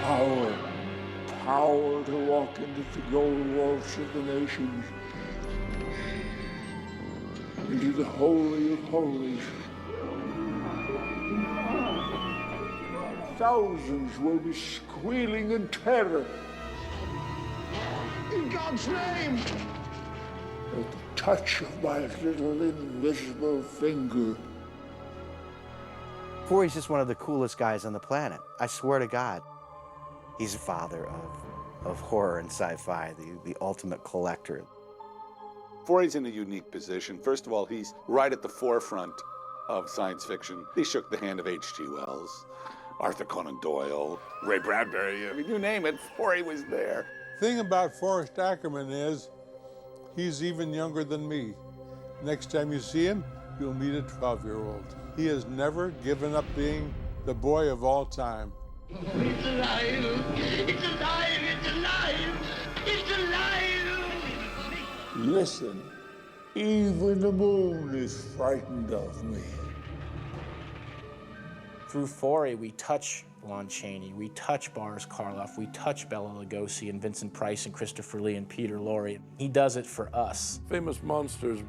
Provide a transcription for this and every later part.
power, power to walk into the gold vaults of the nations, into the Holy of Holies. Thousands will be squealing in terror. In God's name! At the touch of my little invisible finger. Forrest's just one of the coolest guys on the planet. I swear to God. He's the father of horror and sci-fi, the ultimate collector. Forrest's in a unique position. First of all, he's right at the forefront of science fiction. He shook the hand of H.G. Wells, Arthur Conan Doyle, Ray Bradbury. I mean, you name it, Forrest was there. Thing about Forrest Ackerman is he's even younger than me. Next time you see him, you'll meet a 12-year-old. He has never given up being the boy of all time. It's alive! It's alive! It's alive! It's alive! Listen, even the moon is frightened of me. Through Forrest, we touch Lon Chaney, we touch Boris Karloff, we touch Bela Lugosi and Vincent Price and Christopher Lee and Peter Lorre. He does it for us. Famous Monsters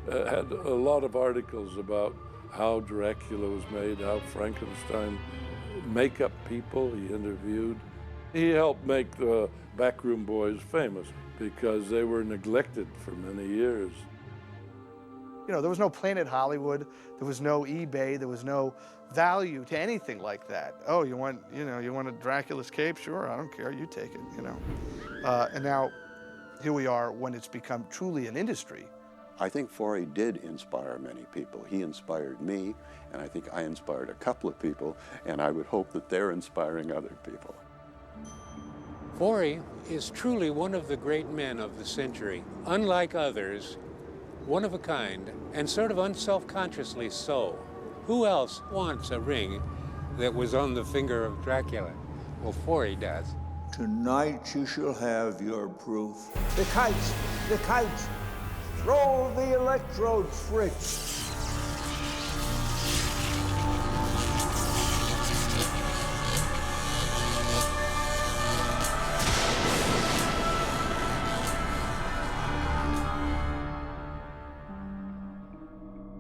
had a lot of articles about how Dracula was made, how Frankenstein, makeup people he interviewed. He helped make the Backroom Boys famous because they were neglected for many years. You know, there was no Planet Hollywood, there was no eBay, there was no value to anything like that. Oh, you want a Dracula's cape? Sure, I don't care, you take it, you know. And now, here we are when it's become truly an industry. I think Forrest did inspire many people. He inspired me, and I think I inspired a couple of people, and I would hope that they're inspiring other people. Forrest is truly one of the great men of the century. Unlike others, one of a kind, and sort of unselfconsciously so. Who else wants a ring that was on the finger of Dracula? Well, Forrest does. Tonight you shall have your proof. The kites! The kites! Throw the electrodes, Fritz!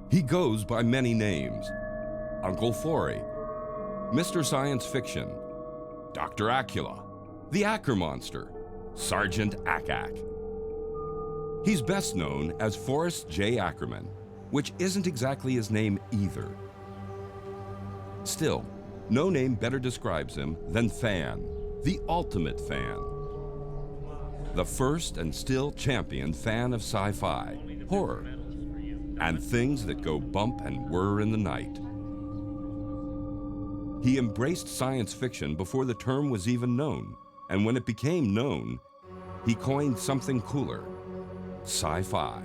He goes by many names. Uncle Forrest, Mr. Science Fiction, Dr. Acula, the Acker Monster, Sergeant Ack-Ack. He's best known as Forrest J. Ackerman, which isn't exactly his name either. Still, no name better describes him than fan, the ultimate fan. The first and still champion fan of sci-fi, horror, and things that go bump and whir in the night. He embraced science fiction before the term was even known, and when it became known, he coined something cooler, sci-fi.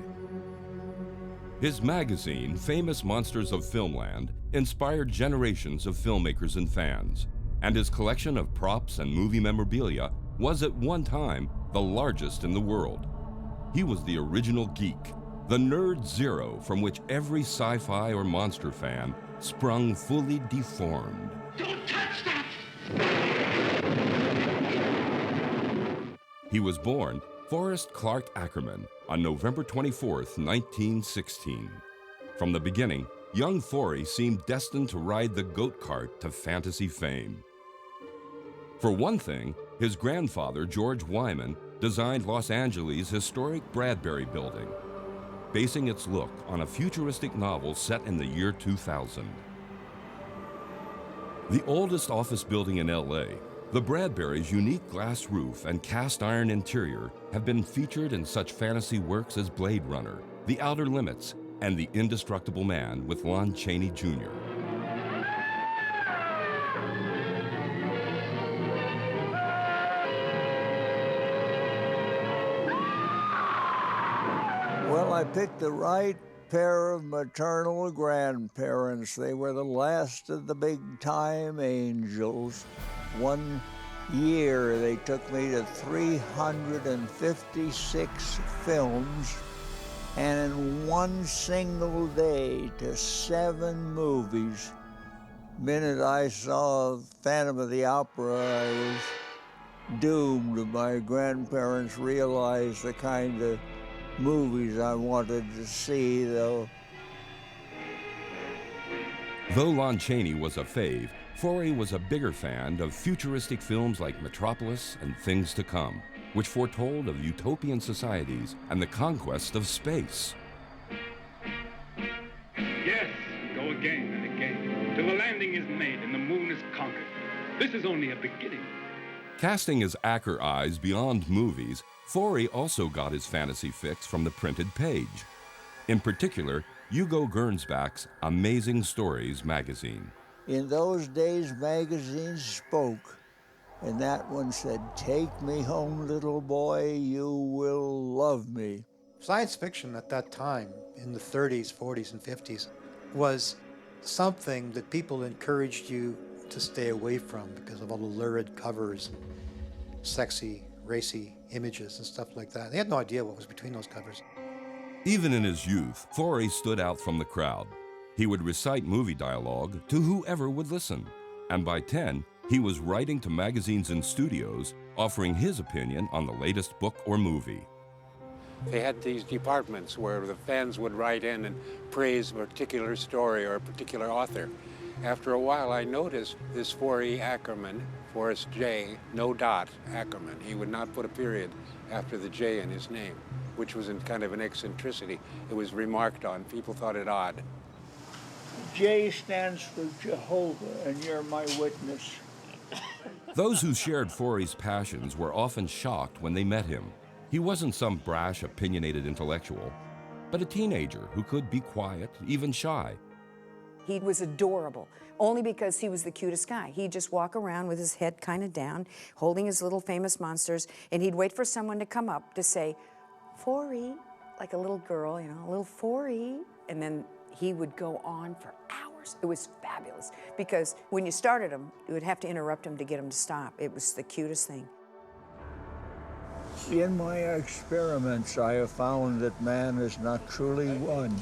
His magazine, Famous Monsters of Filmland, inspired generations of filmmakers and fans, and his collection of props and movie memorabilia was at one time the largest in the world. He was the original geek, the nerd zero from which every sci-fi or monster fan sprung fully deformed. Don't touch that! He was born Forrest Clark Ackerman on November 24th, 1916. From the beginning, young Forrest seemed destined to ride the goat cart to fantasy fame. For one thing, his grandfather, George Wyman, designed Los Angeles' historic Bradbury Building, basing its look on a futuristic novel set in the year 2000. The oldest office building in LA, the Bradbury's unique glass roof and cast iron interior have been featured in such fantasy works as Blade Runner, The Outer Limits, and The Indestructible Man with Lon Chaney Jr. Well, I picked the right pair of maternal grandparents. They were the last of the big-time angels. One year, they took me to 356 films, and in one single day to 7 movies. The minute I saw Phantom of the Opera, I was doomed. My grandparents realized the kind of movies I wanted to see, though. Though Lon Chaney was a fave, Forey was a bigger fan of futuristic films like Metropolis and Things to Come, which foretold of utopian societies and the conquest of space. Yes, go again and again, till the landing is made and the moon is conquered. This is only a beginning. Casting his Acker eyes beyond movies, Forey also got his fantasy fix from the printed page. In particular, Hugo Gernsback's Amazing Stories magazine. In those days, magazines spoke, and that one said, "Take me home, little boy, you will love me." Science fiction at that time, in the 30s, 40s, and 50s, was something that people encouraged you to stay away from because of all the lurid covers and sexy, racy images and stuff like that. They had no idea what was between those covers. Even in his youth, Forey stood out from the crowd. He would recite movie dialogue to whoever would listen. And by 10, he was writing to magazines and studios, offering his opinion on the latest book or movie. They had these departments where the fans would write in and praise a particular story or a particular author. After a while, I noticed this Forrest Ackerman, Forrest J, no dot, Ackerman. He would not put a period after the J in his name, which was kind of an eccentricity. It was remarked on. People thought it odd. J stands for Jehovah, and you're my witness. Those who shared Forey's passions were often shocked when they met him. He wasn't some brash, opinionated intellectual, but a teenager who could be quiet, even shy. He was adorable, only because he was the cutest guy. He'd just walk around with his head kind of down, holding his little famous monsters, and he'd wait for someone to come up to say, "Forey," like a little girl, you know, a little Forey, and then he would go on for hours. It was fabulous, because when you started him, you would have to interrupt him to get him to stop. It was the cutest thing. In my experiments, I have found that man is not truly one,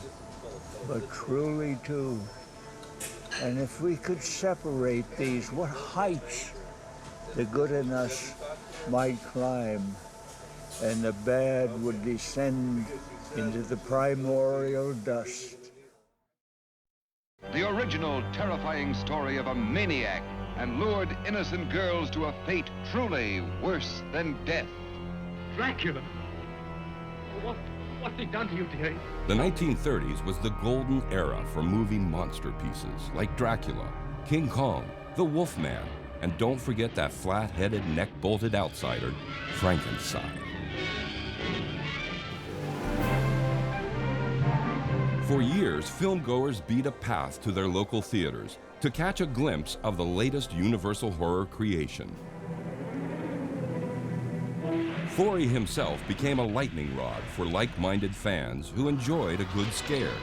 but truly two. And if we could separate these, what heights the good in us might climb, and the bad would descend into the primordial dust. The original terrifying story of a maniac and lured innocent girls to a fate truly worse than death. Dracula! What's he done to you, dearie? The 1930s was the golden era for movie monster pieces like Dracula, King Kong, the Wolfman, and don't forget that flat-headed, neck-bolted outsider, Frankenstein. For years, filmgoers beat a path to their local theaters to catch a glimpse of the latest Universal horror creation. Forey himself became a lightning rod for like-minded fans who enjoyed a good scare.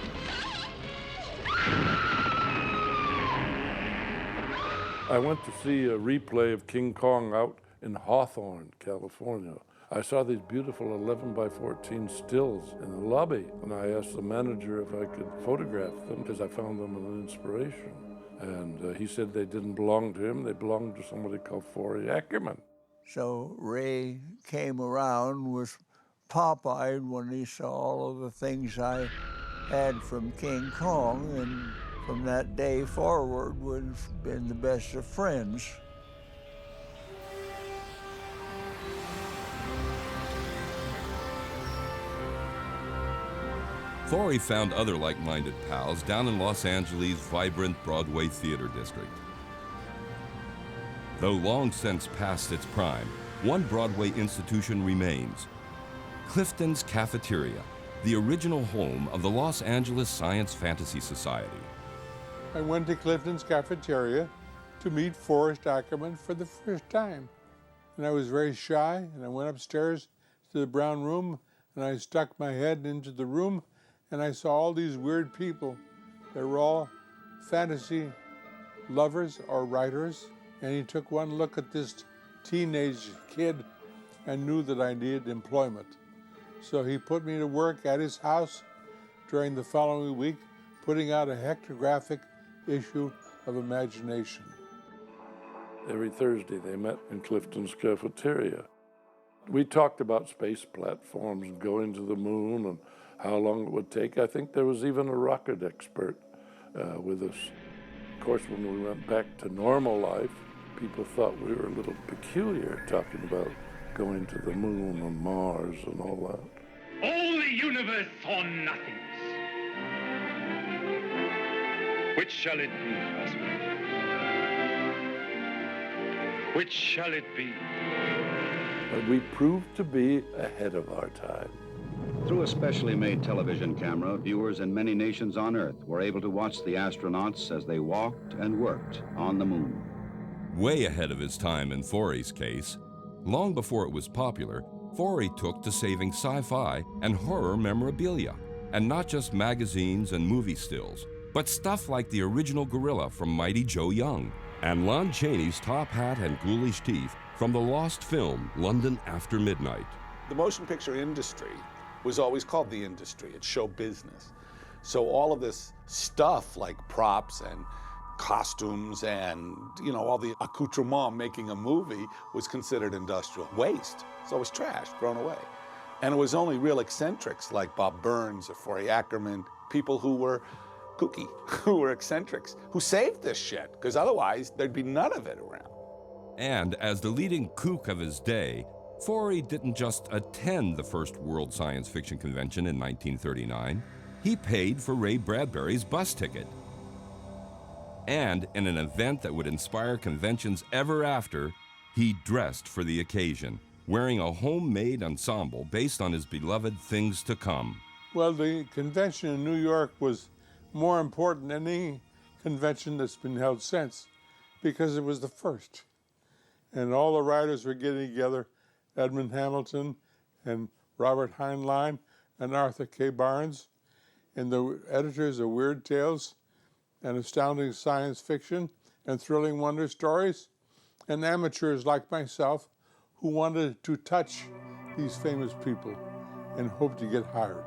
I went to see a replay of King Kong out in Hawthorne, California. I saw these beautiful 11 by 14 stills in the lobby, and I asked the manager if I could photograph them because I found them an inspiration. And he said they didn't belong to him, they belonged to somebody called Forrest Ackerman. So Ray came around, was pop-eyed when he saw all of the things I had from King Kong, and from that day forward, we've been the best of friends. Forey found other like-minded pals down in Los Angeles' vibrant Broadway theater district. Though long since past its prime, one Broadway institution remains: Clifton's Cafeteria, the original home of the Los Angeles Science Fantasy Society. I went to Clifton's Cafeteria to meet Forrest Ackerman for the first time. And I was very shy, and I went upstairs to the brown room, and I stuck my head into the room, and I saw all these weird people. They were all fantasy lovers or writers. And he took one look at this teenage kid and knew that I needed employment. So he put me to work at his house during the following week, putting out a hectographic issue of Imagination. Every Thursday they met in Clifton's cafeteria. We talked about space platforms and going to the moon and how long it would take. I think there was even a rocket expert with us. Of course, when we went back to normal life, people thought we were a little peculiar talking about going to the moon and Mars and all that. All the universe saw nothings. Which shall it be, husband? Which shall it be? But we proved to be ahead of our time. Through a specially made television camera, viewers in many nations on Earth were able to watch the astronauts as they walked and worked on the moon. Way ahead of his time in Forrest's case, long before it was popular, Forrest took to saving sci-fi and horror memorabilia, and not just magazines and movie stills, but stuff like the original gorilla from Mighty Joe Young, and Lon Chaney's top hat and ghoulish teeth from the lost film London After Midnight. The motion picture industry was always called the industry. It's show business. So all of this stuff like props and costumes and, you know, all the accoutrement making a movie was considered industrial waste. So it was trash, thrown away. And it was only real eccentrics like Bob Burns or Forrest Ackerman, people who were kooky, who were eccentrics, who saved this shit, because otherwise there'd be none of it around. And as the leading kook of his day, Forrest didn't just attend the first World Science Fiction Convention in 1939, he paid for Ray Bradbury's bus ticket. And in an event that would inspire conventions ever after, he dressed for the occasion, wearing a homemade ensemble based on his beloved Things to Come. Well, the convention in New York was more important than any convention that's been held since, because it was the first. And all the writers were getting together, Edmund Hamilton and Robert Heinlein and Arthur K. Barnes, and the editors of Weird Tales and Astounding Science Fiction and Thrilling Wonder Stories, and amateurs like myself who wanted to touch these famous people and hoped to get hired.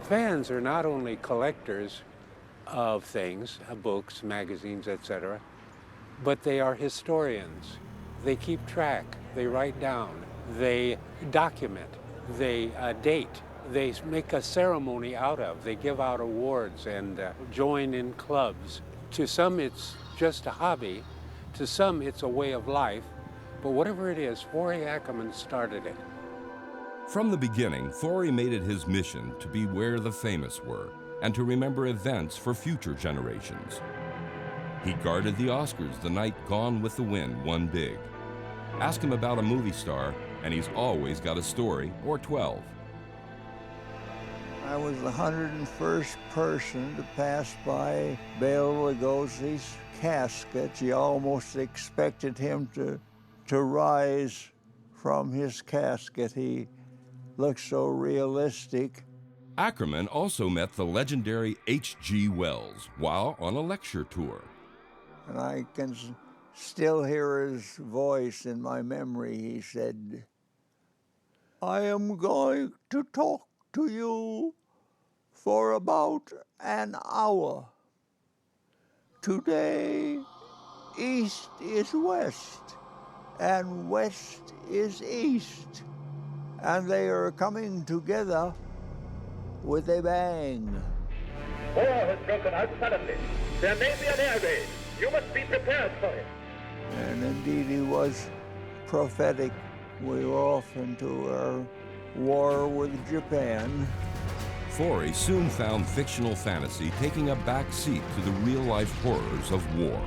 Fans are not only collectors of things, books, magazines, etc., but they are historians. They keep track, they write down, they document, they date, they make a ceremony out of, they give out awards and join in clubs. To some it's just a hobby, to some it's a way of life, but whatever it is, Forrest Ackerman started it. From the beginning, Forrest made it his mission to be where the famous were and to remember events for future generations. He guarded the Oscars the night Gone with the Wind won big. Ask him about a movie star, and he's always got a story or 12. I was the 101st person to pass by Bela Lugosi's casket. You almost expected him to rise from his casket. He looked so realistic. Ackerman also met the legendary H.G. Wells while on a lecture tour. And I can still hear his voice in my memory. He said, "I am going to talk to you for about an hour. Today, east is west, and west is east, and they are coming together with a bang." War has broken out suddenly. There may be an air raid. You must be prepared for it. And indeed he was prophetic. We were off into our war with Japan. Forrest soon found fictional fantasy taking a back seat to the real-life horrors of war.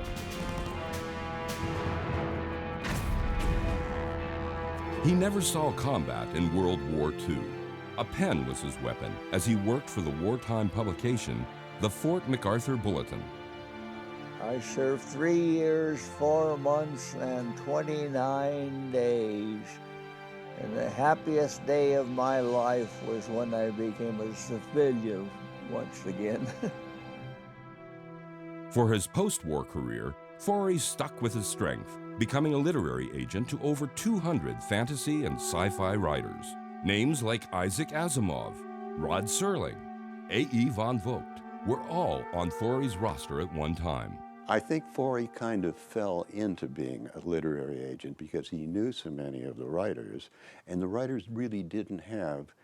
He never saw combat in World War II. A pen was his weapon as he worked for the wartime publication, the Fort MacArthur Bulletin. I served 3 years, 4 months, and 29 days. And the happiest day of my life was when I became a civilian once again. For his post-war career, Forrest stuck with his strength, becoming a literary agent to over 200 fantasy and sci-fi writers. Names like Isaac Asimov, Rod Serling, A.E. von Vogt were all on Forrest's roster at one time. I think Forrest kind of fell into being a literary agent because he knew so many of the writers, and the writers really didn't have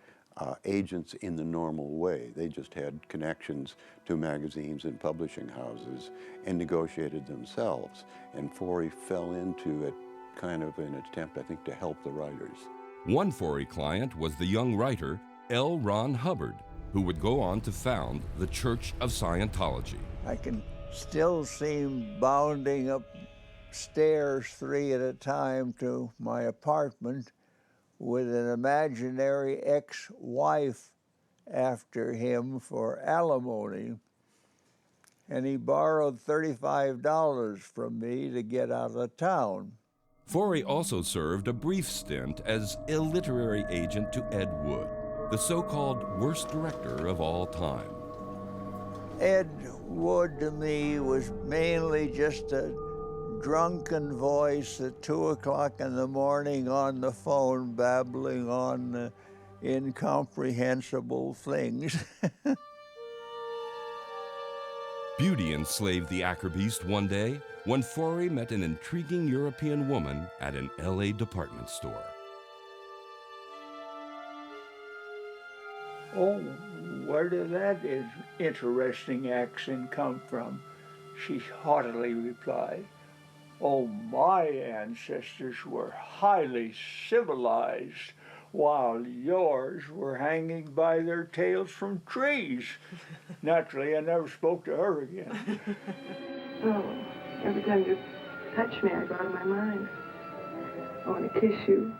agents in the normal way. They just had connections to magazines and publishing houses and negotiated themselves. And Forrest fell into it kind of an attempt, I think, to help the writers. One Forrest client was the young writer L. Ron Hubbard, who would go on to found the Church of Scientology. I can still see him bounding up stairs 3 at a time to my apartment with an imaginary ex-wife after him for alimony. And he borrowed $35 from me to get out of town. Forrest also served a brief stint as a literary agent to Ed Wood, the so-called worst director of all time. Ed Wood to me was mainly just a drunken voice at 2 o'clock in the morning on the phone babbling on incomprehensible things. Beauty enslaved the Ackerbeast one day when Forrest met an intriguing European woman at an LA department store. Oh, where did that interesting accent come from? She haughtily replied, "Oh, my ancestors were highly civilized, while yours were hanging by their tails from trees." Naturally, I never spoke to her again. Oh, every time you touch me, I go out of my mind. I want to kiss you.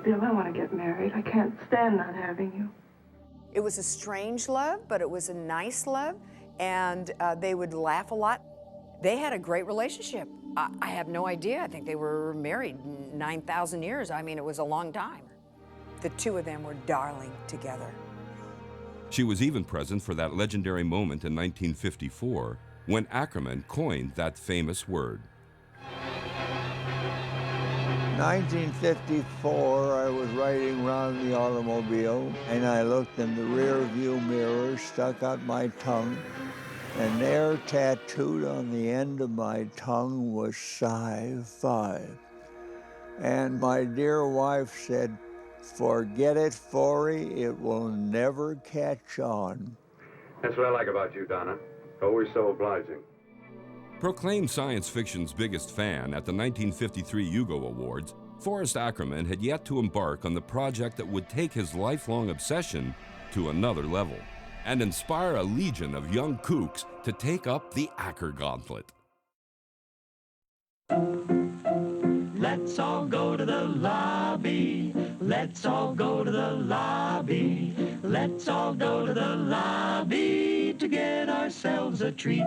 Bill, I want to get married. I can't stand not having you. It was a strange love, but it was a nice love, and they would laugh a lot. They had a great relationship. I have no idea. I think they were married 9,000 years. I mean, it was a long time. The two of them were darling together. She was even present for that legendary moment in 1954 when Ackerman coined that famous word. 1954, I was riding around the automobile, and I looked in the rear view mirror, stuck out my tongue, and there, tattooed on the end of my tongue, was Sci-Fi. And my dear wife said, "Forget it, Forrest, it will never catch on." That's what I like about you, Donna. Always so obliging. Proclaimed science fiction's biggest fan at the 1953 Hugo Awards, Forrest Ackerman had yet to embark on the project that would take his lifelong obsession to another level and inspire a legion of young kooks to take up the Acker Gauntlet. Let's all go to the lobby. Let's all go to the lobby. Let's all go to the lobby to get ourselves a treat.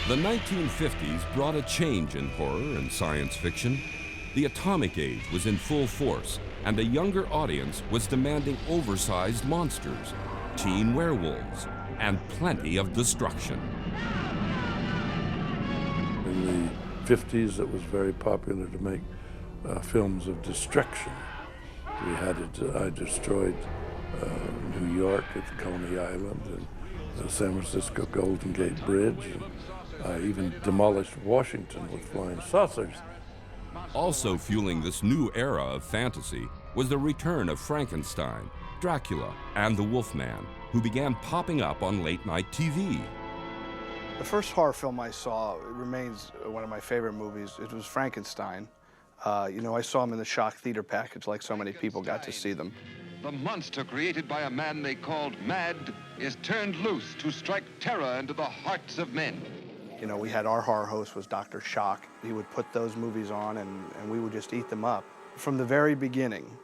The 1950s brought a change in horror and science fiction. The atomic age was in full force, and a younger audience was demanding oversized monsters, teen werewolves, and plenty of destruction. In the 50s, it was very popular to make films of destruction. We had it, I destroyed New York at Coney Island and the San Francisco Golden Gate Bridge. And I even demolished Washington with flying saucers. Also fueling this new era of fantasy was the return of Frankenstein, Dracula, and the Wolfman, who began popping up on late-night TV. The first horror film I saw remains one of my favorite movies. It was Frankenstein. You know, I saw him in the shock theater package like so many people got to see them. The monster created by a man they called Mad is turned loose to strike terror into the hearts of men. You know, we had our horror host was Dr. Shock. He would put those movies on and we would just eat them up. From the very beginning,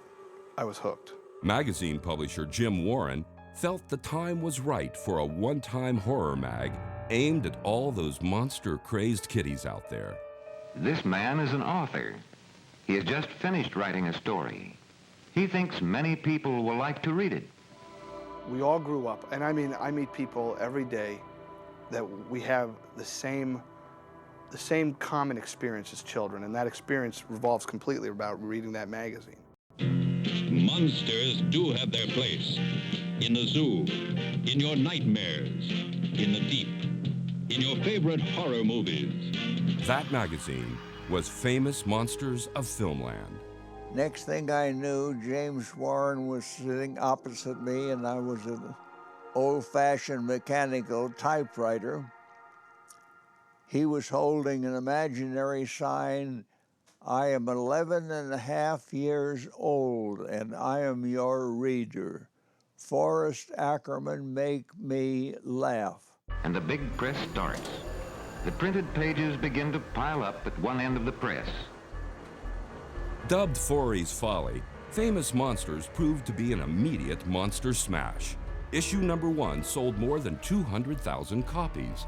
I was hooked. Magazine publisher Jim Warren felt the time was right for a one-time horror mag aimed at all those monster-crazed kiddies out there. This man is an author. He has just finished writing a story. He thinks many people will like to read it. We all grew up, and I mean, I meet people every day that we have the same common experience as children, and that experience revolves completely about reading that magazine. monsters do have their place. In the zoo, in your nightmares, in the deep, in your favorite horror movies. That magazine was Famous Monsters of Filmland. Next thing I knew, James Warren was sitting opposite me, and I was an old-fashioned mechanical typewriter. He was holding an imaginary sign, "I am 11 and a half years old, and I am your reader. Forrest Ackerman, make me laugh." And the big press starts. The printed pages begin to pile up at one end of the press. Dubbed Forrest's Folly, Famous Monsters proved to be an immediate monster smash. Issue number 1 sold more than 200,000 copies.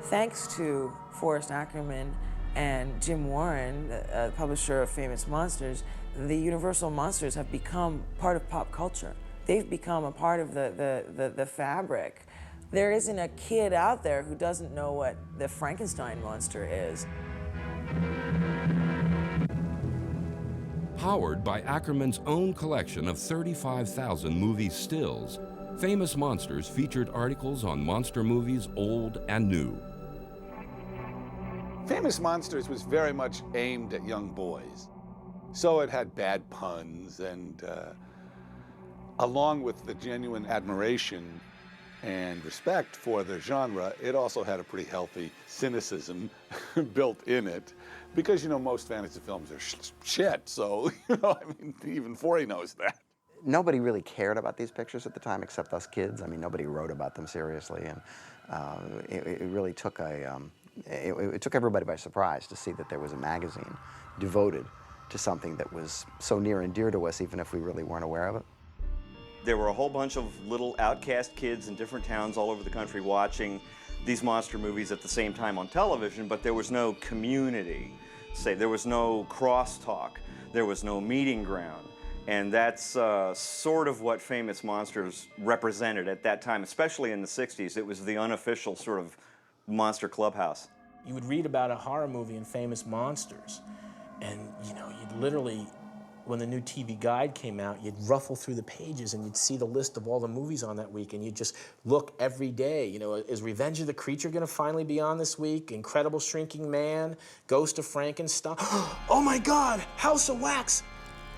Thanks to Forrest Ackerman and Jim Warren, the publisher of Famous Monsters, the Universal monsters have become part of pop culture. They've become a part of the fabric. There isn't a kid out there who doesn't know what the Frankenstein monster is. Powered by Ackerman's own collection of 35,000 movie stills, Famous Monsters featured articles on monster movies old and new. Famous Monsters was very much aimed at young boys. So it had bad puns, and along with the genuine admiration and respect for the genre, it also had a pretty healthy cynicism built in it. Because, you know, most fantasy films are shit, so, you know, I mean, even Forrest knows that. Nobody really cared about these pictures at the time except us kids. I mean, nobody wrote about them seriously, and it really took it took everybody by surprise to see that there was a magazine devoted to something that was so near and dear to us, even if we really weren't aware of it. There were a whole bunch of little outcast kids in different towns all over the country watching these monster movies at the same time on television, but there was no community. There was no crosstalk, there was no meeting ground. And that's sort of what Famous Monsters represented at that time, especially in the 60s. It was the unofficial sort of monster clubhouse. You would read about a horror movie in Famous Monsters, and you know, you'd literally, when the new TV guide came out, you'd ruffle through the pages and you'd see the list of all the movies on that week, and you'd just look every day. You know, is Revenge of the Creature gonna finally be on this week? Incredible Shrinking Man, Ghost of Frankenstein. Oh my God, House of Wax!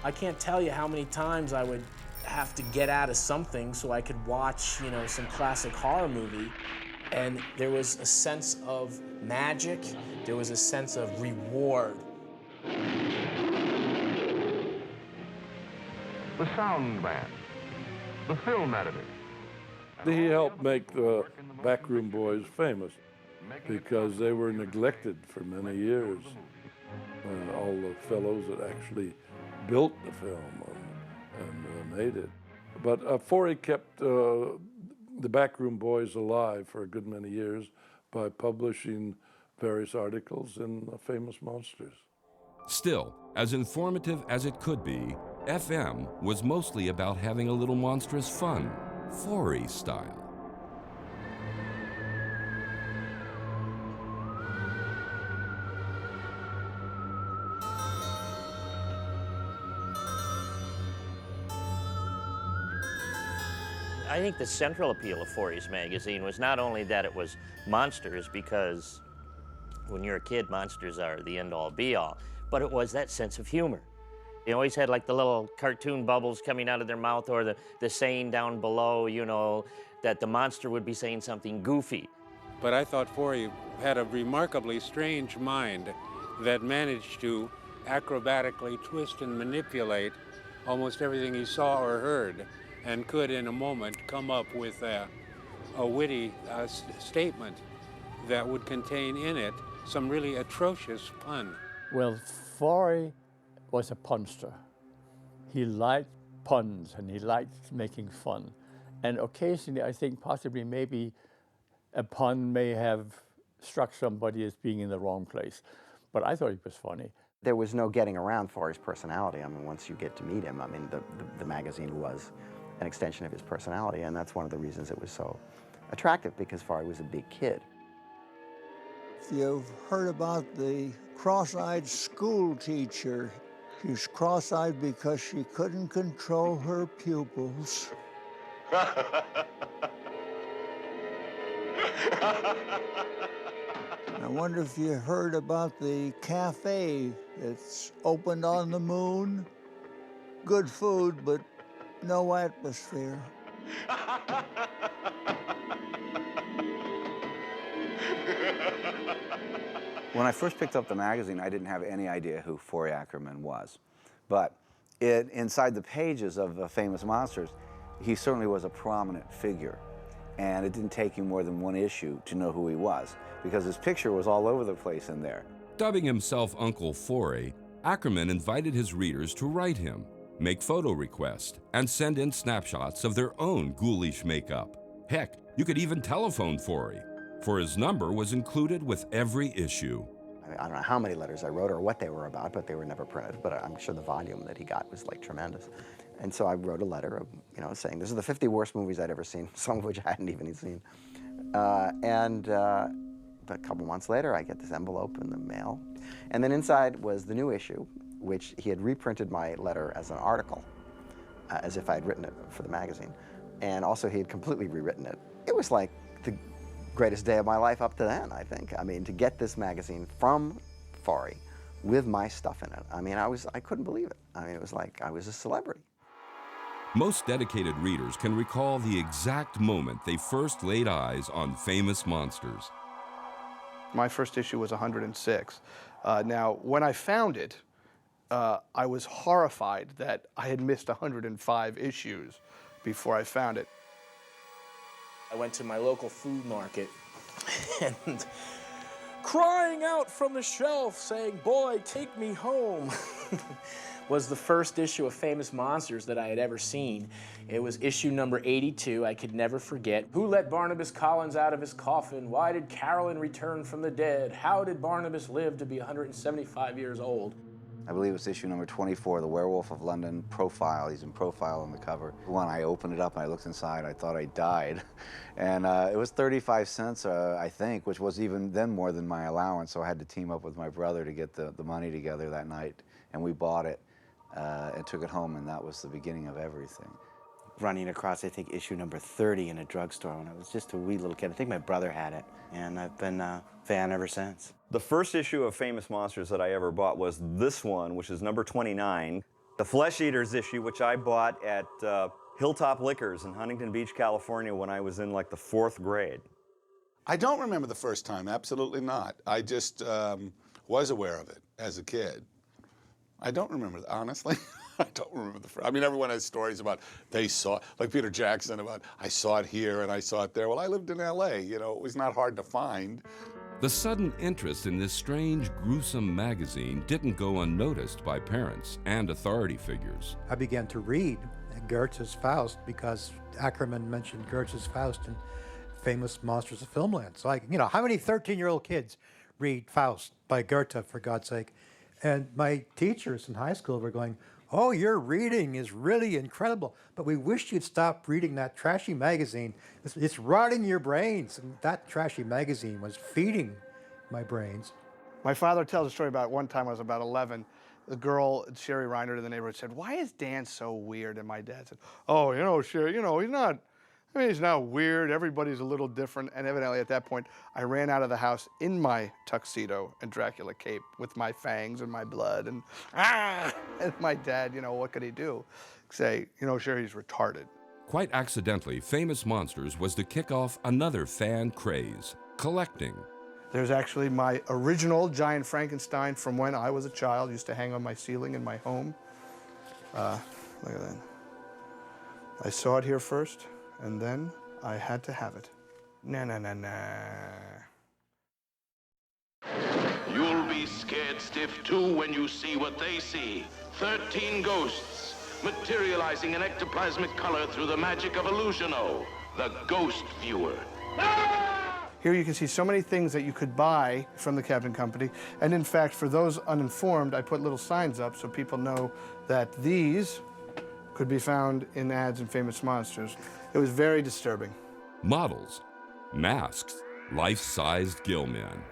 I can't tell you how many times I would have to get out of something so I could watch, you know, some classic horror movie. And there was a sense of magic, there was a sense of reward. The sound man, the film editor. He helped make the Backroom Boys famous because they were neglected for many years. All the fellows that actually built the film and made it. But Forrest kept the Backroom Boys alive for a good many years by publishing various articles in Famous Monsters. Still, as informative as it could be, FM was mostly about having a little monstrous fun, Forrest style. I think the central appeal of Forrest magazine was not only that it was monsters, because when you're a kid, monsters are the end-all be-all, but it was that sense of humor. They always had like the little cartoon bubbles coming out of their mouth, or the saying down below, you know, that the monster would be saying something goofy. But I thought Forrest had a remarkably strange mind that managed to acrobatically twist and manipulate almost everything he saw or heard, and could in a moment come up with a witty statement that would contain in it some really atrocious pun. Well, Forrest was a punster. He liked puns and he liked making fun. And occasionally, I think possibly maybe a pun may have struck somebody as being in the wrong place. But I thought it was funny. There was no getting around Forrest's personality. I mean, once you get to meet him, I mean, the magazine was an extension of his personality, and that's one of the reasons it was so attractive, because Forrest was a big kid. You've heard about the cross-eyed school teacher. She's cross-eyed because she couldn't control her pupils. I wonder if you heard about the cafe that's opened on the moon. Good food, but no atmosphere. When I first picked up the magazine, I didn't have any idea who Forrest Ackerman was. But inside the pages of Famous Monsters, he certainly was a prominent figure. And it didn't take him more than one issue to know who he was, because his picture was all over the place in there. Dubbing himself Uncle Forrest, Ackerman invited his readers to write him, make photo requests, and send in snapshots of their own ghoulish makeup. Heck, you could even telephone Forrest, for his number was included with every issue. I don't know how many letters I wrote or what they were about, but they were never printed. But I'm sure the volume that he got was like tremendous. And so I wrote a letter, saying this are the 50 worst movies I'd ever seen, some of which I hadn't even seen. But a couple months later, I get this envelope in the mail. And then inside was the new issue, which he had reprinted my letter as an article, as if I had written it for the magazine. And also he had completely rewritten it. It was like the greatest day of my life up to then, I think. I mean, to get this magazine from Forrest with my stuff in it, I mean, I couldn't believe it. I mean, it was like I was a celebrity. Most dedicated readers can recall the exact moment they first laid eyes on Famous Monsters. My first issue was 106. Now, when I found it, I was horrified that I had missed 105 issues before I found it. I went to my local food market and crying out from the shelf saying, "Boy, take me home," was the first issue of Famous Monsters that I had ever seen. It was issue number 82. I could never forget. Who let Barnabas Collins out of his coffin? Why did Carolyn return from the dead? How did Barnabas live to be 175 years old? I believe it's issue number 24, The Werewolf of London profile. He's in profile on the cover. When I opened it up and I looked inside, I thought I died. And it was 35 cents, I think, which was even then more than my allowance, so I had to team up with my brother to get the money together that night. And we bought it and took it home, and that was the beginning of everything. Running across, I think, issue number 30 in a drugstore when I was just a wee little kid. I think my brother had it, and I've been a fan ever since. The first issue of Famous Monsters that I ever bought was this one, which is number 29. The Flesh Eaters issue, which I bought at Hilltop Liquors in Huntington Beach, California when I was in like the 4th grade. I don't remember the first time, absolutely not. I just was aware of it as a kid. I don't remember, honestly. I don't remember the first. I mean, everyone has stories about they saw, like Peter Jackson, about I saw it here and I saw it there. Well, I lived in LA, it was not hard to find. The sudden interest in this strange, gruesome magazine didn't go unnoticed by parents and authority figures. I began to read Goethe's Faust because Ackerman mentioned Goethe's Faust in Famous Monsters of Filmland. So, how many 13-year-old kids read Faust by Goethe, for God's sake? And my teachers in high school were going, "Oh, your reading is really incredible, but we wish you'd stop reading that trashy magazine. It's rotting your brains." And that trashy magazine was feeding my brains. My father tells a story about one time I was about 11. The girl, Sherry Reiner in the neighborhood, said, "Why is Dan so weird?" And my dad said, "Oh, Sherry, he's not weird. Everybody's a little different." And evidently at that point, I ran out of the house in my tuxedo and Dracula cape with my fangs and my blood. And my dad, what could he do? Say, Sherry's retarded. Quite accidentally, Famous Monsters was to kick off another fan craze, collecting. There's actually my original giant Frankenstein from when I was a child, used to hang on my ceiling in my home. Look at that. I saw it here first, and then I had to have it. Na. You'll be scared stiff too when you see what they see. 13 ghosts materializing in ectoplasmic color through the magic of Illusiono, the ghost viewer. Here you can see so many things that you could buy from the Captain Company. And in fact, for those uninformed, I put little signs up so people know that these could be found in ads in Famous Monsters. It was very disturbing. Models, masks, life-sized gill men.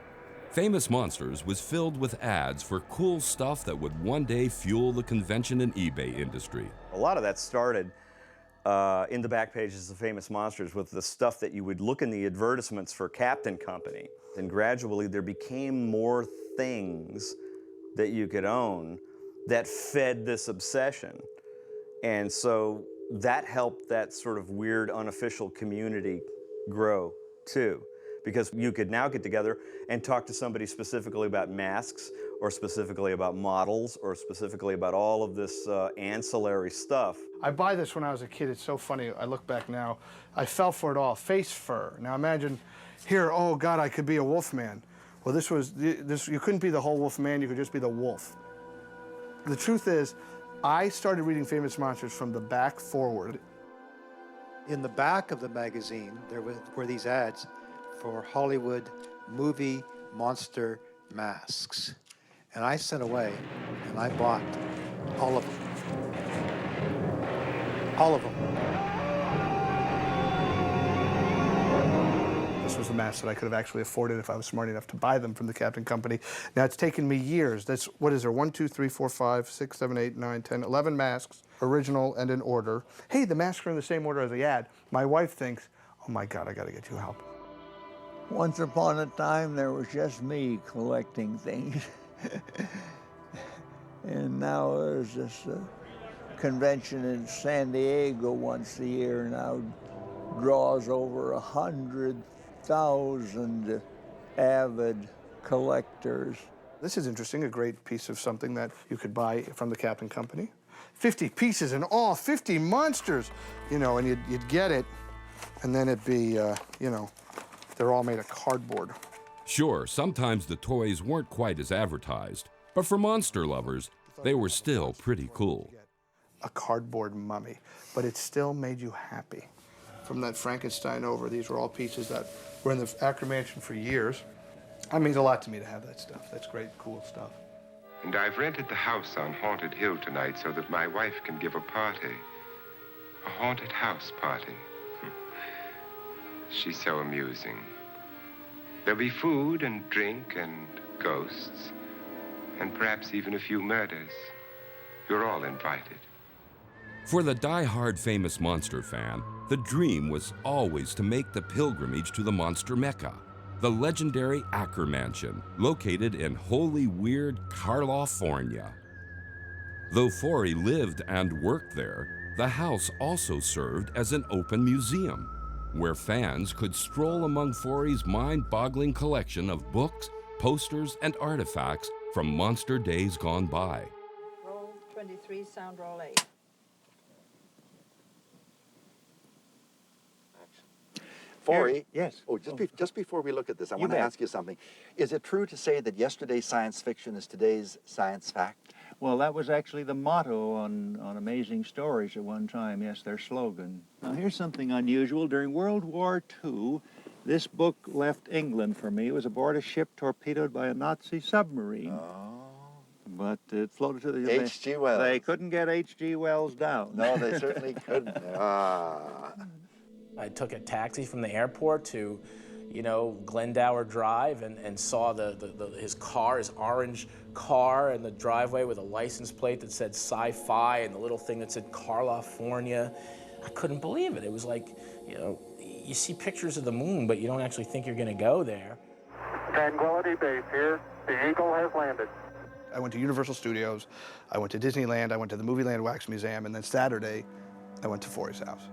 Famous Monsters was filled with ads for cool stuff that would one day fuel the convention and eBay industry. A lot of that started in the back pages of Famous Monsters with the stuff that you would look in the advertisements for Captain Company. And gradually there became more things that you could own that fed this obsession. And so that helped that sort of weird unofficial community grow too. Because you could now get together and talk to somebody specifically about masks, or specifically about models, or specifically about all of this ancillary stuff. I buy this when I was a kid. It's so funny. I look back now. I fell for it all. Face fur. Now imagine here, oh God, I could be a wolf man. Well, you couldn't be the whole wolf man. You could just be the wolf. The truth is, I started reading Famous Monsters from the back forward. In the back of the magazine, there were these ads for Hollywood movie monster masks. And I sent away and I bought all of them. All of them. This was the mask that I could have actually afforded if I was smart enough to buy them from the Captain Company. Now it's taken me years. That's, what is there, 1, 2, 3, 4, 5, 6, 7, 8, 9, 10, 11 masks, original and in order. Hey, the masks are in the same order as the ad. My wife thinks, oh my God, I gotta get you help. Once upon a time, there was just me collecting things. And now there's this convention in San Diego once a year now, draws over 100,000 avid collectors. This is interesting, a great piece of something that you could buy from the Captain Company. 50 pieces in all, 50 monsters, you know, and you'd get it, and then it'd be, you know, they're all made of cardboard. Sure, sometimes the toys weren't quite as advertised, but for monster lovers, they were still pretty cool. A cardboard mummy, but it still made you happy. From that Frankenstein over, these were all pieces that were in the Ackerman Mansion for years. That means a lot to me to have that stuff. That's great, cool stuff. And I've rented the house on Haunted Hill tonight so that my wife can give a party. A haunted house party. She's so amusing. There'll be food and drink and ghosts, and perhaps even a few murders. You're all invited. For the die-hard Famous Monster fan, the dream was always to make the pilgrimage to the monster mecca, the legendary Ackerman Mansion, located in wholly weird California. Though Forrest lived and worked there, the house also served as an open museum, where fans could stroll among Forrest's mind-boggling collection of books, posters, and artifacts from monster days gone by. Roll 23, sound roll 8. Forrest, yes. Oh, just before we look at this, I want to ask you something. Is it true to say that yesterday's science fiction is today's science fact? Well, that was actually the motto on Amazing Stories at one time, yes, their slogan. Now, here's something unusual. During World War II, this book left England for me. It was aboard a ship torpedoed by a Nazi submarine. Oh. But it floated to the... H.G. Wells. They couldn't get H.G. Wells down. No, they certainly couldn't. I took a taxi from the airport to, you know, Glendower Drive and saw his car, his orange car in the driveway with a license plate that said sci-fi and the little thing that said California. I couldn't believe it. It was like, you know, you see pictures of the moon, but you don't actually think you're going to go there. Tranquility Base here. The Eagle has landed. I went to Universal Studios, I went to Disneyland, I went to the Movieland Wax Museum, and then Saturday, I went to Forrest's house.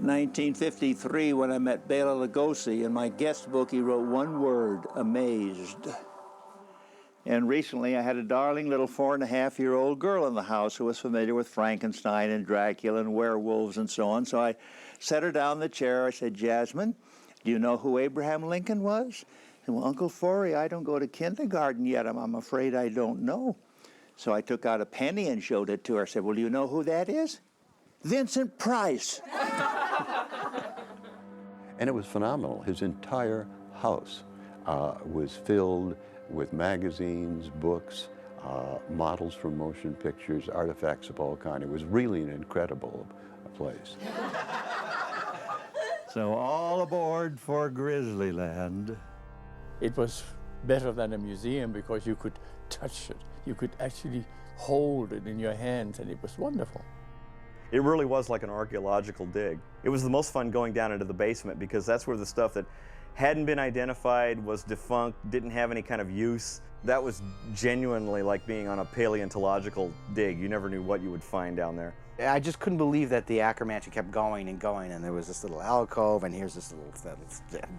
1953, when I met Bela Lugosi, in my guest book, he wrote one word, amazed. And recently, I had a darling little 4.5-year-old girl in the house who was familiar with Frankenstein and Dracula and werewolves and so on. So I set her down in the chair. I said, Jasmine, do you know who Abraham Lincoln was? And well, Uncle Forrest, I don't go to kindergarten yet. I'm afraid I don't know. So I took out a penny and showed it to her. I said, well, do you know who that is? Vincent Price. And it was phenomenal. His entire house was filled with magazines, books, models from motion pictures, artifacts of all kinds. It was really an incredible place. So all aboard for Grizzlyland. It was better than a museum because you could touch it. You could actually hold it in your hands, and it was wonderful. It really was like an archaeological dig. It was the most fun going down into the basement because that's where the stuff that hadn't been identified, was defunct, didn't have any kind of use. That was genuinely like being on a paleontological dig. You never knew what you would find down there. I just couldn't believe that the Ackerman kept going and going, and there was this little alcove, and here's this little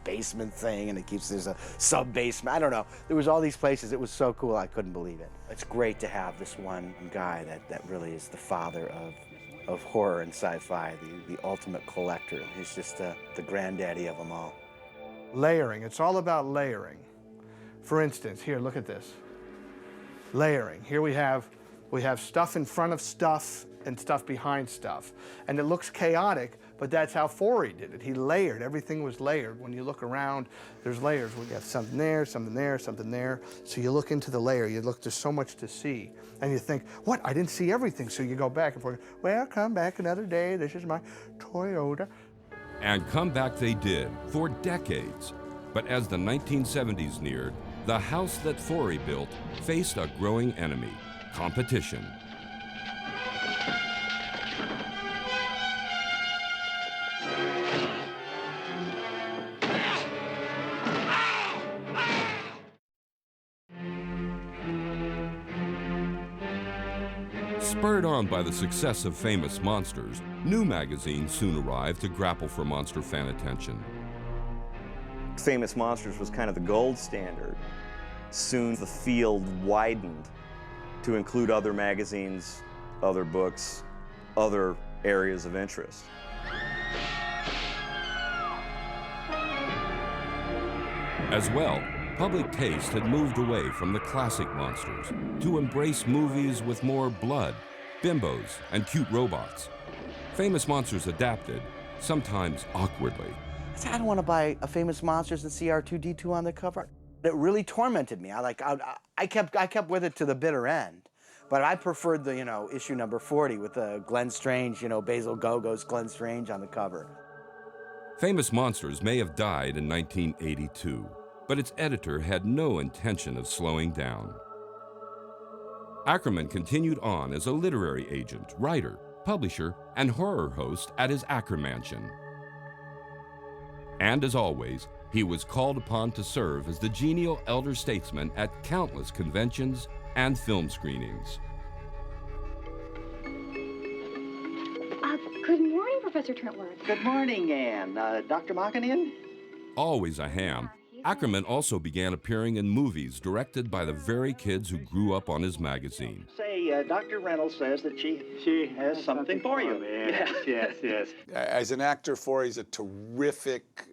basement thing, and there's a sub-basement. I don't know. There was all these places. It was so cool, I couldn't believe it. It's great to have this one guy that really is the father of horror and sci-fi, the ultimate collector. He's just the granddaddy of them all. Layering. It's all about layering. For instance, here, look at this. Layering. Here we have stuff in front of stuff and stuff behind stuff. And it looks chaotic, but that's how Forrest did it. He layered. Everything was layered. When you look around, there's layers. We got something there, something there, something there. So you look into the layer. You look, there's so much to see. And you think, what? I didn't see everything. So you go back and forth. Well, come back another day. This is my Toyota. And come back they did, for decades. But as the 1970s neared, the house that Forrest built faced a growing enemy, competition. Spurred on by the success of Famous Monsters, new magazines soon arrived to grapple for monster fan attention. Famous Monsters was kind of the gold standard. Soon the field widened to include other magazines, other books, other areas of interest. As well, public taste had moved away from the classic monsters to embrace movies with more blood, bimbos, and cute robots. Famous Monsters adapted, sometimes awkwardly. I don't want to buy a Famous Monsters and see R2-D2 on the cover. It really tormented me. I kept with it to the bitter end. But I preferred the, issue number 40 with the Glenn Strange, Basil Gogo's Glenn Strange on the cover. Famous Monsters may have died in 1982, but its editor had no intention of slowing down. Ackerman continued on as a literary agent, writer, publisher, and horror host at his Ackerman mansion. And as always, he was called upon to serve as the genial elder statesman at countless conventions and film screenings. Good morning, Professor Trentworth. Good morning, Anne. Dr. Mocken in? Always a ham, Ackerman also began appearing in movies directed by the very kids who grew up on his magazine. Say, Dr. Reynolds says that she has something for you. Yes. As an actor, Forrest's a terrific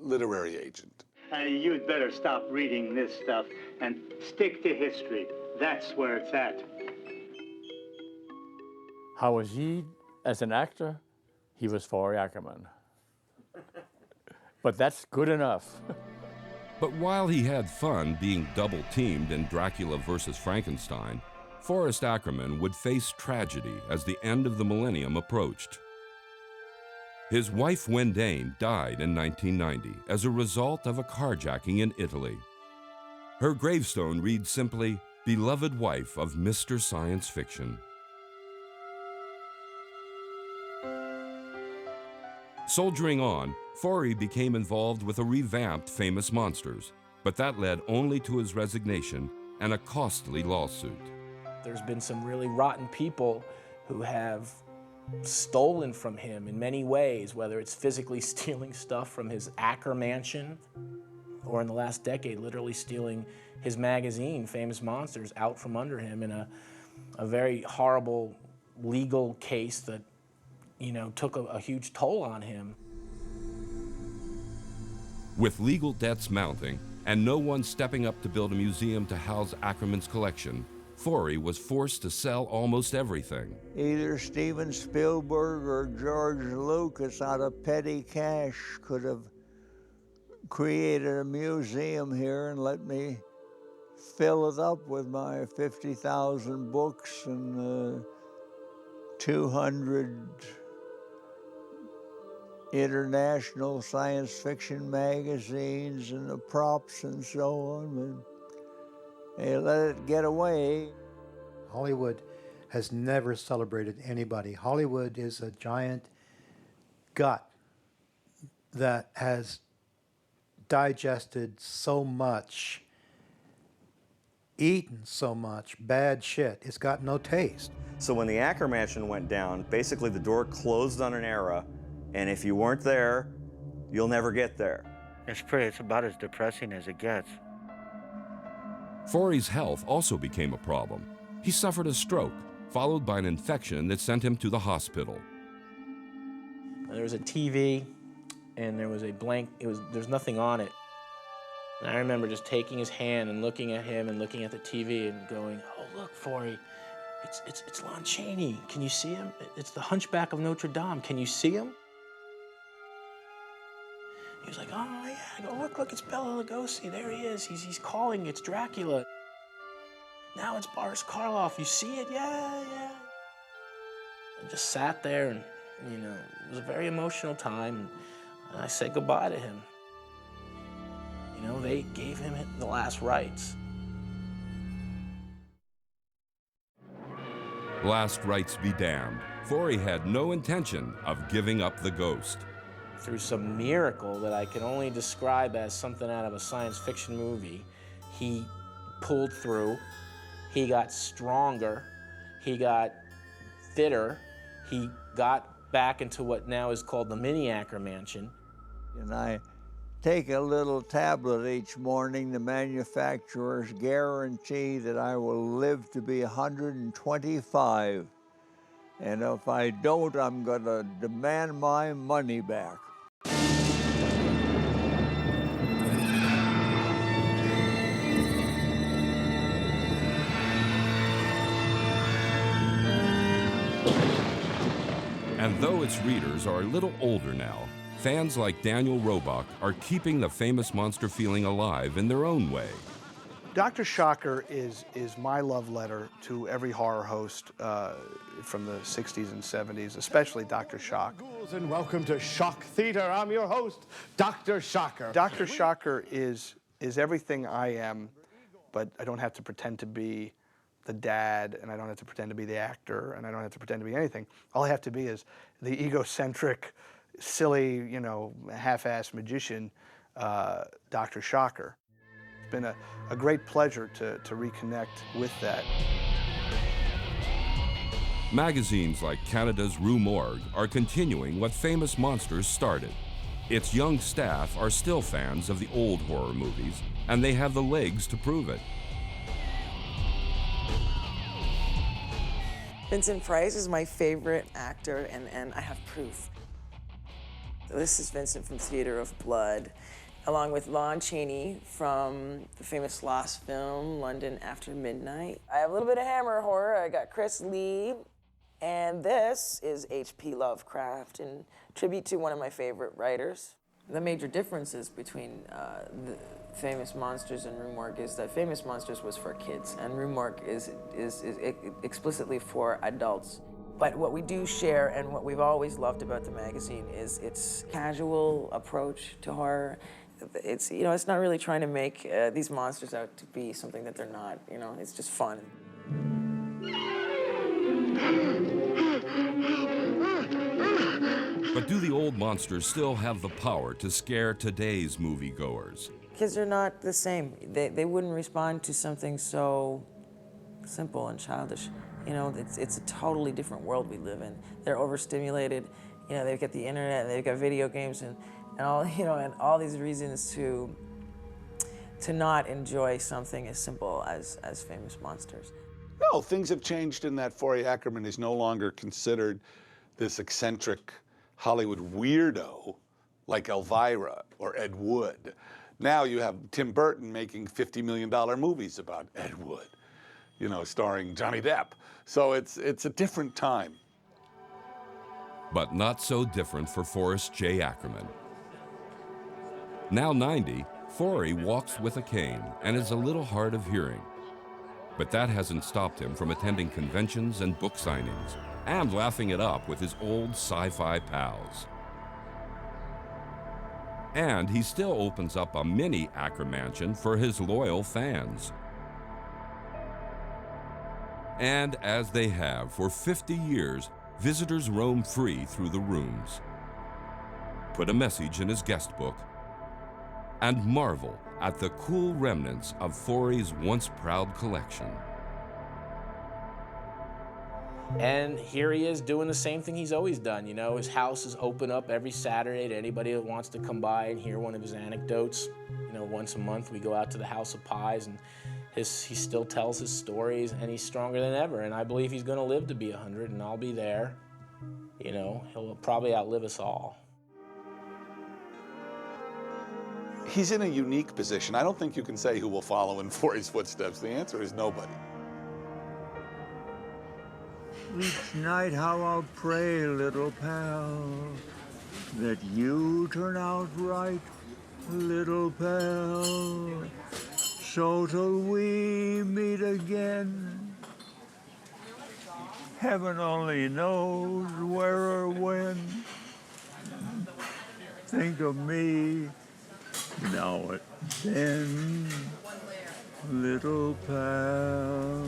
literary agent. You'd better stop reading this stuff and stick to history. That's where it's at. How was he as an actor? He was Forrest Ackerman. But that's good enough. But while he had fun being double-teamed in Dracula vs. Frankenstein, Forrest Ackerman would face tragedy as the end of the millennium approached. His wife Wendane died in 1990 as a result of a carjacking in Italy. Her gravestone reads simply, "Beloved wife of Mr. Science Fiction." Soldiering on, Forrest became involved with a revamped Famous Monsters, but that led only to his resignation and a costly lawsuit. There's been some really rotten people who have stolen from him in many ways, whether it's physically stealing stuff from his Ackerman mansion, or in the last decade, literally stealing his magazine, Famous Monsters, out from under him in a very horrible legal case that, took a huge toll on him. With legal debts mounting and no one stepping up to build a museum to house Ackerman's collection, Forrest was forced to sell almost everything. Either Steven Spielberg or George Lucas, out of petty cash, could have created a museum here and let me fill it up with my 50,000 books and 200 international science fiction magazines and the props and so on, and they let it get away. Hollywood has never celebrated anybody. Hollywood is a giant gut that has digested so much, eaten so much bad shit. It's got no taste. So when the Ackerman went down, basically the door closed on an era, and if you weren't there, you'll never get there. It's about as depressing as it gets. Forrest's health also became a problem. He suffered a stroke, followed by an infection that sent him to the hospital. There was a TV, and there was a blank, there's nothing on it. And I remember just taking his hand and looking at him and looking at the TV and going, oh, look, Forrest, it's Lon Chaney. Can you see him? It's the Hunchback of Notre Dame. Can you see him? He was like, oh, yeah. I go, look, it's Bela Lugosi. There he is. He's calling. It's Dracula. Now it's Boris Karloff. You see it? Yeah. I just sat there and, it was a very emotional time. And I said goodbye to him. They gave him the last rites. Last rites be damned. Forrest had no intention of giving up the ghost. Through some miracle that I can only describe as something out of a science fiction movie, he pulled through, he got stronger, he got fitter, he got back into what now is called the mini Ackerman. And I take a little tablet each morning. The manufacturers guarantee that I will live to be 125. And if I don't, I'm going to demand my money back. And though its readers are a little older now, fans like Daniel Roebuck are keeping the famous monster feeling alive in their own way. Dr. Shocker is my love letter to every horror host from the 60s and 70s, especially Dr. Shock. And welcome to Shock Theater. I'm your host, Dr. Shocker. Dr. Shocker is everything I am, but I don't have to pretend to be the dad, and I don't have to pretend to be the actor, and I don't have to pretend to be anything. All I have to be is the egocentric, silly, half-assed magician, Dr. Shocker. It's been a great pleasure to reconnect with that. Magazines like Canada's Rue Morgue are continuing what Famous Monsters started. Its young staff are still fans of the old horror movies, and they have the legs to prove it. Vincent Price is my favorite actor, and I have proof. This is Vincent from Theater of Blood, along with Lon Chaney from the famous Lost film, London After Midnight. I have a little bit of Hammer horror. I got Chris Lee, and this is H.P. Lovecraft, in tribute to one of my favorite writers. The major differences between the Famous Monsters and Rue Morgue is that Famous Monsters was for kids, and Rue Morgue is explicitly for adults. But what we do share, and what we've always loved about the magazine, is its casual approach to horror. It's it's not really trying to make these monsters out to be something that they're not. It's just fun. But do the old monsters still have the power to scare today's moviegoers? Kids are not the same. They wouldn't respond to something so simple and childish. It's a totally different world we live in. They're overstimulated. They've got the internet, and they've got video games, and all and all these reasons to not enjoy something as simple as Famous Monsters. No, things have changed in that Forrest Ackerman is no longer considered this eccentric Hollywood weirdo like Elvira or Ed Wood. Now you have Tim Burton making $50 million movies about Ed Wood, starring Johnny Depp. So it's a different time. But not so different for Forrest J. Ackerman. Now 90, Forrest walks with a cane and is a little hard of hearing. But that hasn't stopped him from attending conventions and book signings and laughing it up with his old sci-fi pals. And he still opens up a mini Acker Mansion for his loyal fans. And as they have for 50 years, visitors roam free through the rooms, put a message in his guest book, and marvel at the cool remnants of Forrest's once proud collection. And here he is doing the same thing he's always done. You know, his house is open up every Saturday to anybody that wants to come by and hear one of his anecdotes. You know, once a month we go out to the House of Pies, and he still tells his stories, and he's stronger than ever. And I believe he's going to live to be 100, and I'll be there. You know, he'll probably outlive us all. He's in a unique position. I don't think you can say who will follow in Forrest's footsteps. The answer is nobody. Each night how I'll pray, little pal, that you turn out right, little pal. So till we meet again, heaven only knows where or when. Think of me now and then, little pal.